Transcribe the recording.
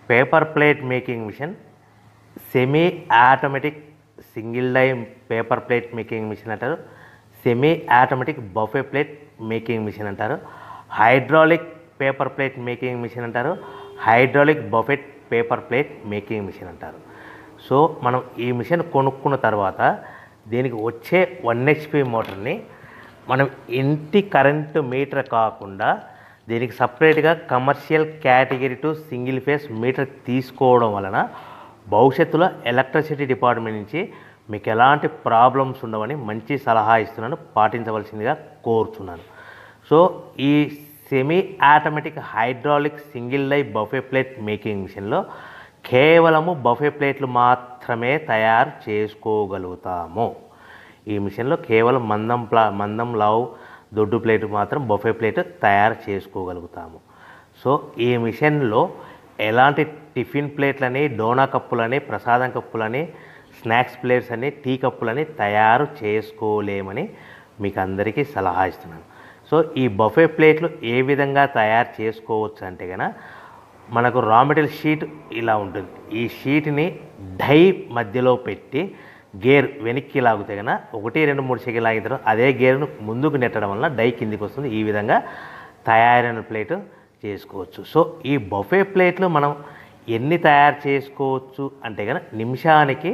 Paper plate making machine, semi automatic single die paper plate making machine అంటారు, semi automatic buffet plate making machine అంటారు, hydraulic paper plate making machine అంటారు, hydraulic buffet paper plate making machine అంటారు. So మనం ఈ machine కొనుక్కున్న తర్వాత దీనికి వచ్చే 1 HP మోటార్ని మనం ఇంటి కరెంటు మీటర్ కాకుండా దీనికి సపరేట్గా commercial category to single phase metre తీసుకోవడం వలన భవిష్యత్తులో ఎలక్ట్రిసిటీ డిపార్ట్మెంట్ నుంచి మీకు ఎలాంటి ప్రాబ్లమ్స్ ఉండవని మంచి సలహా ఇస్తున్నాను, పాటించవలసిందిగా కోరుతున్నాను. సో ఈ semi automatic hydraulic single die buffet plate making మిషన్లో కేవలము బఫే ప్లేట్లు మాత్రమే తయారు చేసుకోగలుగుతాము. ఈ మిషన్లో కేవలం మందం లావు దొడ్డు ప్లేట్ మాత్రం బఫే ప్లేట్ తయారు చేసుకోగలుగుతాము. సో ఈ మిషన్లో ఎలాంటి టిఫిన్ ప్లేట్లని, డోనా కప్పులని, ప్రసాదం కప్పులని, స్నాక్స్ ప్లేట్స్ అని, టీ కప్పులని తయారు చేసుకోలేమని మీకు అందరికీ సలహా ఇస్తున్నాను. సో ఈ బఫే ప్లేట్లు ఏ విధంగా తయారు చేసుకోవచ్చు అంటే కనుక మనకు రా మెటీరియల్ షీట్ ఇలా ఉంటుంది. ఈ షీట్ని డై మధ్యలో పెట్టి గేర్ వెనక్కి లాగితే కనుక 1, 2, 3 సెకండ్లు లాగిన తర్వాత అదే గేర్ను ముందుకు నెట్టడం వలన డై కిందికి వస్తుంది. ఈ విధంగా తయారైన ప్లేట్ చేసుకోవచ్చు. సో ఈ బఫే ప్లేట్లు మనం ఎన్ని తయారు చేసుకోవచ్చు అంటే కనుక నిమిషానికి